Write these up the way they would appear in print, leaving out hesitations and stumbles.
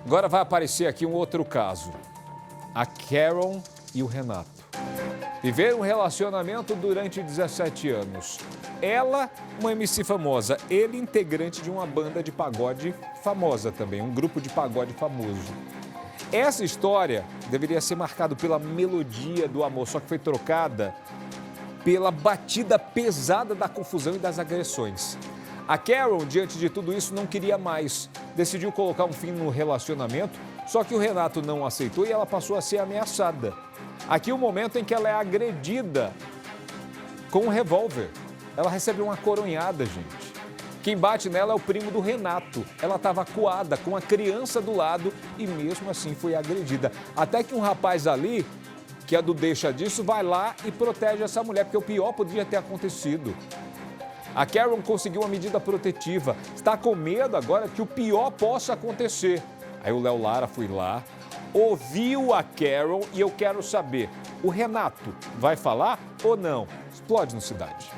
Agora vai aparecer aqui um outro caso. A Carol e o Renato. Viveram um relacionamento durante 17 anos. Ela, uma MC famosa. Ele, integrante de uma banda de pagode famosa também, um grupo de pagode famoso. Essa história deveria ser marcada pela melodia do amor, só que foi trocada pela batida pesada da confusão e das agressões. A Carol, diante de tudo isso, não queria mais. Decidiu colocar um fim no relacionamento, só que o Renato não aceitou e ela passou a ser ameaçada. Aqui é o momento em que ela é agredida com um revólver. Ela recebe uma coronhada, gente. Quem bate nela é o primo do Renato. Ela estava acuada, com a criança do lado e mesmo assim foi agredida. Até que um rapaz ali, que é do deixa disso, vai lá e protege essa mulher, porque o pior podia ter acontecido. A Carol conseguiu uma medida protetiva. Está com medo agora que o pior possa acontecer. Aí o Léo Lara foi lá, ouviu a Carol e eu quero saber, o Renato vai falar ou não? Explode no Cidade.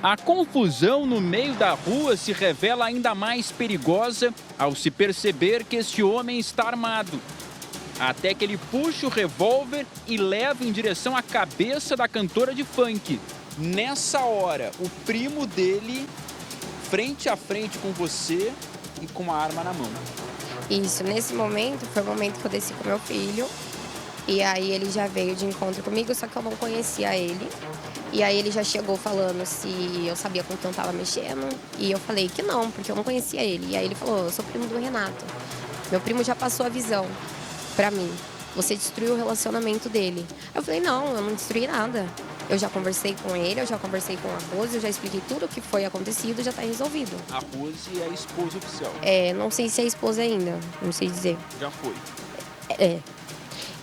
A confusão no meio da rua se revela ainda mais perigosa ao se perceber que este homem está armado. Até que ele puxa o revólver e leva em direção à cabeça da cantora de funk. Nessa hora, o primo dele, frente a frente com você e com a arma na mão. Isso, nesse momento, foi o momento que eu desci com meu filho. E aí ele já veio de encontro comigo, só que eu não conhecia ele. E aí ele já chegou falando se eu sabia com quem eu tava mexendo. E eu falei que não, porque eu não conhecia ele. E aí ele falou, eu sou primo do Renato. Meu primo já passou a visão pra mim. Você destruiu o relacionamento dele. Eu falei, não, eu não destruí nada. Eu já conversei com ele, eu já conversei com a Rose, eu já expliquei tudo o que foi acontecido, já tá resolvido. A Rose é a esposa oficial. Não sei se é esposa ainda, não sei dizer. Já foi.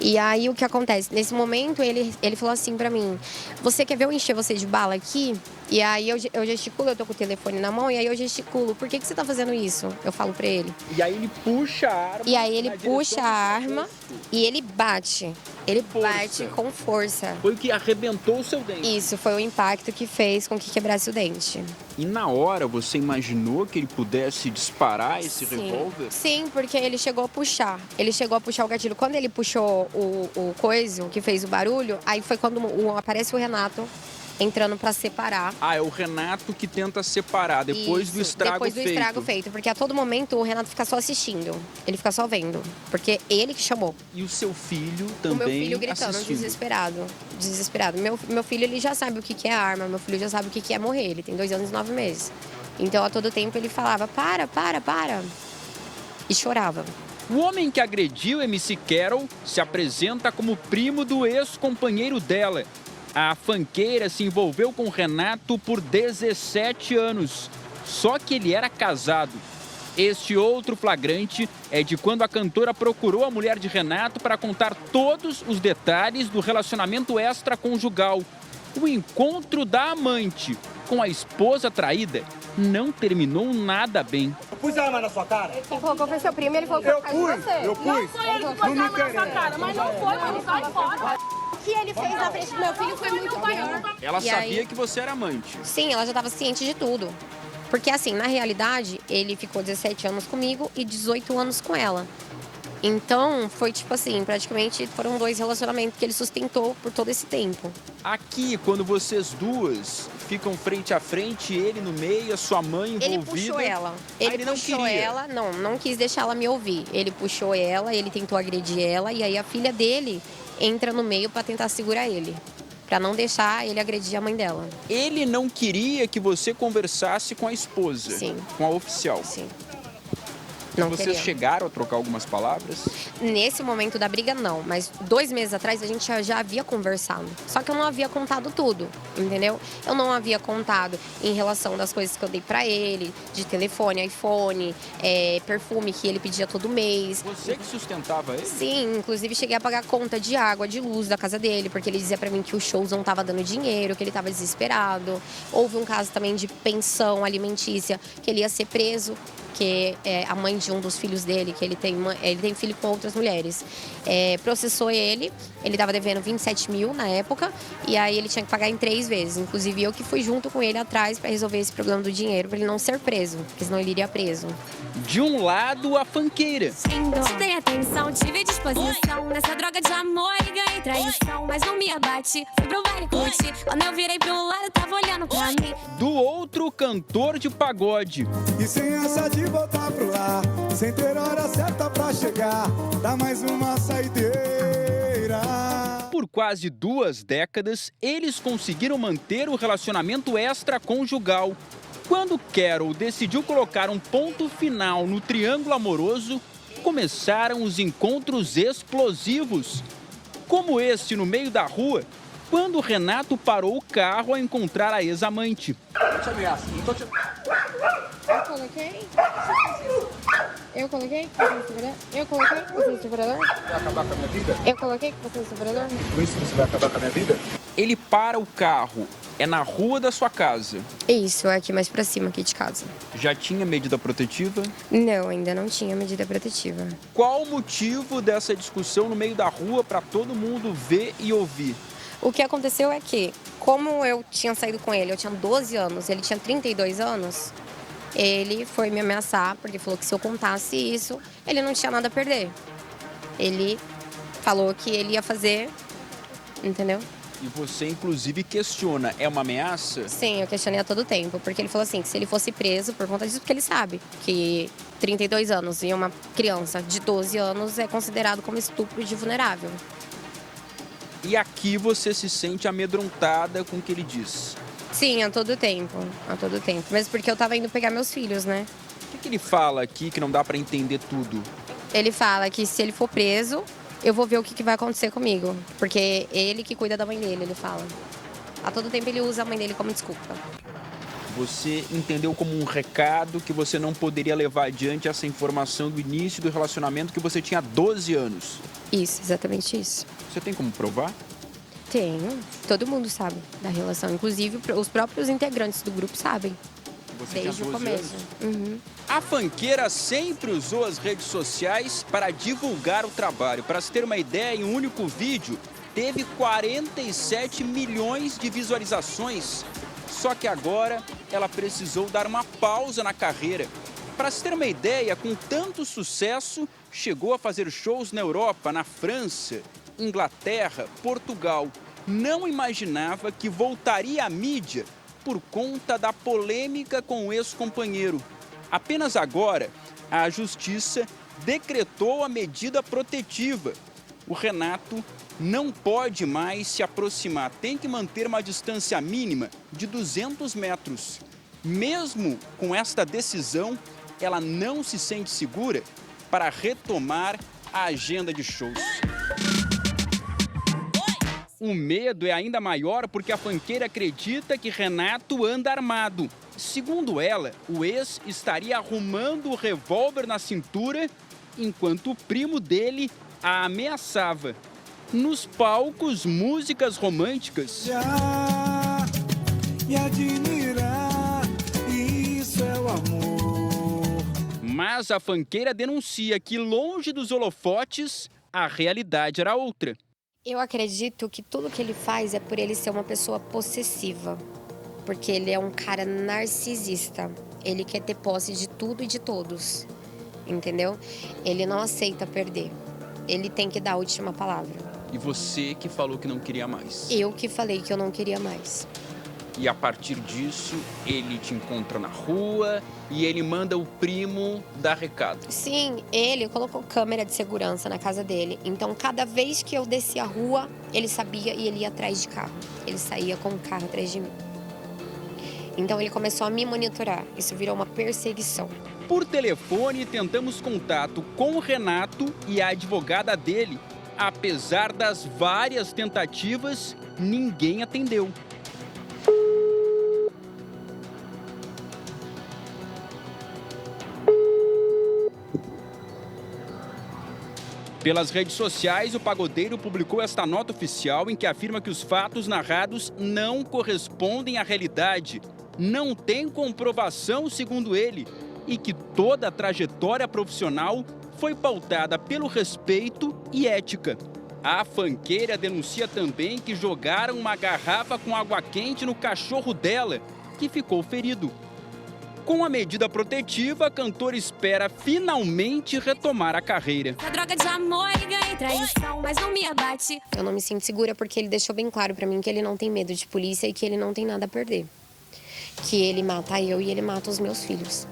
E aí o que acontece? Nesse momento ele falou assim pra mim, você quer ver eu encher você de bala aqui? E aí eu gesticulo, eu tô com o telefone na mão, e aí eu gesticulo, por que você tá fazendo isso? Eu falo pra ele. E aí ele puxa a arma. E aí ele puxa a arma e ele bate. Ele bate com força. Foi o que arrebentou o seu dente. Isso, foi o impacto que fez com que quebrasse o dente. E na hora você imaginou que ele pudesse disparar esse revólver? Sim, porque ele chegou a puxar. Ele chegou a puxar o gatilho. Quando ele puxou o coiso, que fez o barulho, aí foi quando aparece o Renato entrando pra separar. Ah, é o Renato que tenta separar depois do estrago feito. Depois do estrago feito, porque a todo momento o Renato fica só assistindo. Ele fica só vendo, porque ele que chamou. E o seu filho também o meu filho gritando, assistindo. Desesperado. Meu filho, ele já sabe o que é arma, meu filho já sabe o que é morrer. Ele tem 2 anos e 9 meses. Então, a todo tempo, ele falava, para. E chorava. O homem que agrediu MC Carol se apresenta como primo do ex-companheiro dela. A funkeira se envolveu com Renato por 17 anos, só que ele era casado. Este outro flagrante é de quando a cantora procurou a mulher de Renato para contar todos os detalhes do relacionamento extraconjugal. O encontro da amante com a esposa traída não terminou nada bem. Eu pus a arma na sua cara? Ele falou que foi seu primo, ele falou que eu pus. Não foi ele que pôs a arma na sua cara, mas não foi, mano, sai fora. O que ele fez na frente do meu filho foi muito maior. Ela sabia que você era amante. Sim, ela já estava ciente de tudo. Porque assim, na realidade, ele ficou 17 anos comigo e 18 anos com ela. Então, foi tipo assim, praticamente foram 2 relacionamentos que ele sustentou por todo esse tempo. Aqui, quando vocês duas ficam frente a frente, ele no meio, a sua mãe envolvida... Ele puxou ela. Ele não puxou queria. ela, não quis deixar ela me ouvir. Ele puxou ela, ele tentou agredir ela e aí a filha dele entra no meio para tentar segurar ele. Pra não deixar ele agredir a mãe dela. Ele não queria que você conversasse com a esposa? Sim. Com a oficial? Sim. Não Vocês queria. chegaram a trocar algumas palavras? Nesse momento da briga, não. Mas 2 meses atrás, a gente já havia conversado. Só que eu não havia contado tudo, entendeu? Eu não havia contado em relação das coisas que eu dei pra ele. De telefone, iPhone, perfume que ele pedia todo mês. Você que sustentava ele? Sim, inclusive cheguei a pagar conta de água, de luz da casa dele. Porque ele dizia pra mim que os shows não tava dando dinheiro, que ele tava desesperado. Houve um caso também de pensão alimentícia, que ele ia ser preso. porque a mãe de um dos filhos dele, que ele tem filho com outras mulheres, processou ele. Ele estava devendo 27 mil na época, e aí ele tinha que pagar em 3 vezes. Inclusive eu que fui junto com ele atrás para resolver esse problema do dinheiro, para ele não ser preso, porque senão ele iria preso. De um lado, a funkeira. Te dei atenção, tive disposição nessa droga de amor e ganhei traição, mas não me abate, fui pro baile curtir. Quando eu virei pro lado, tava olhando pra mim. Do outro, cantor de pagode. E sem essa de voltar pro lar, sem ter hora certa pra chegar, dá mais uma saideira. Por quase 2 décadas, eles conseguiram manter o relacionamento extraconjugal. Quando Carol decidiu colocar um ponto final no triângulo amoroso, começaram os encontros explosivos. Como este no meio da rua, quando Renato parou o carro a encontrar a ex-amante. Eu te ameaço, não tô te... Eu coloquei? Eu coloquei que você é estuprador? Eu coloquei que você é estuprador? Vai acabar com a minha vida? Eu coloquei que você é estuprador? Por isso você vai acabar com a minha vida? Ele para o carro, é na rua da sua casa. Isso, é aqui mais pra cima, aqui de casa. Já tinha medida protetiva? Não, ainda não tinha medida protetiva. Qual o motivo dessa discussão no meio da rua para todo mundo ver e ouvir? O que aconteceu é que, como eu tinha saído com ele, eu tinha 12 anos, ele tinha 32 anos, ele foi me ameaçar, porque falou que se eu contasse isso, ele não tinha nada a perder. Ele falou que ele ia fazer, entendeu? E você, inclusive, questiona, é uma ameaça? Sim, eu questionei a todo tempo, porque ele falou assim, que se ele fosse preso por conta disso, porque ele sabe que 32 anos e uma criança de 12 anos é considerado como estupro de vulnerável. E aqui você se sente amedrontada com o que ele diz. Sim, a todo tempo, mesmo porque eu tava indo pegar meus filhos, né? O que ele fala aqui que não dá para entender tudo? Ele fala que se ele for preso, eu vou ver o que vai acontecer comigo, porque ele que cuida da mãe dele, ele fala. A todo tempo ele usa a mãe dele como desculpa. Você entendeu como um recado que você não poderia levar adiante essa informação do início do relacionamento que você tinha 12 anos. Isso, exatamente isso. Você tem como provar? Tenho. Todo mundo sabe da relação. Inclusive, os próprios integrantes do grupo sabem. Você Desde tinha o 12 começo. anos? Uhum. A funkeira sempre usou as redes sociais para divulgar o trabalho. Para se ter uma ideia, em um único vídeo, teve 47 milhões de visualizações. Só que agora ela precisou dar uma pausa na carreira. Para se ter uma ideia, com tanto sucesso, chegou a fazer shows na Europa, na França, Inglaterra, Portugal. Não imaginava que voltaria à mídia por conta da polêmica com o ex-companheiro. Apenas agora, a Justiça decretou a medida protetiva. O Renato não pode mais se aproximar, tem que manter uma distância mínima de 200 metros. Mesmo com esta decisão, ela não se sente segura para retomar a agenda de shows. O medo é ainda maior porque a funkeira acredita que Renato anda armado. Segundo ela, o ex estaria arrumando o revólver na cintura enquanto o primo dele a ameaçava. Nos palcos, músicas românticas. Já me admirar, isso é o amor. Mas a funkeira denuncia que, longe dos holofotes, a realidade era outra. Eu acredito que tudo que ele faz é por ele ser uma pessoa possessiva. Porque ele é um cara narcisista. Ele quer ter posse de tudo e de todos. Entendeu? Ele não aceita perder. Ele tem que dar a última palavra. E você que falou que não queria mais. Eu que falei que eu não queria mais. E a partir disso, ele te encontra na rua e ele manda o primo dar recado. Sim, ele colocou câmera de segurança na casa dele. Então, cada vez que eu descia a rua, ele sabia e ele ia atrás de carro. Ele saía com o carro atrás de mim. Então, ele começou a me monitorar. Isso virou uma perseguição. Por telefone, tentamos contato com o Renato e a advogada dele. Apesar das várias tentativas, ninguém atendeu. Pelas redes sociais, o pagodeiro publicou esta nota oficial em que afirma que os fatos narrados não correspondem à realidade. Não tem comprovação, segundo ele, e que toda a trajetória profissional foi pautada pelo respeito e ética. A funkeira denuncia também que jogaram uma garrafa com água quente no cachorro dela, que ficou ferido. Com a medida protetiva, a cantora espera finalmente retomar a carreira. A droga de amor e ganhei traição, mas não me abate. Eu não me sinto segura porque ele deixou bem claro pra mim que ele não tem medo de polícia e que ele não tem nada a perder. Que ele mata eu e ele mata os meus filhos.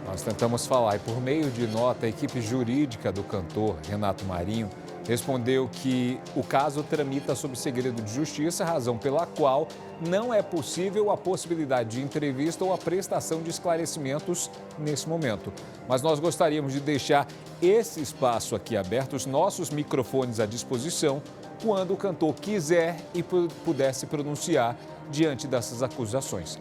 Nós tentamos falar e, por meio de nota, a equipe jurídica do cantor Renato Marinho respondeu que o caso tramita sob segredo de justiça, razão pela qual não é possível a possibilidade de entrevista ou a prestação de esclarecimentos nesse momento. Mas nós gostaríamos de deixar esse espaço aqui aberto, os nossos microfones à disposição, quando o cantor quiser e puder se pronunciar diante dessas acusações.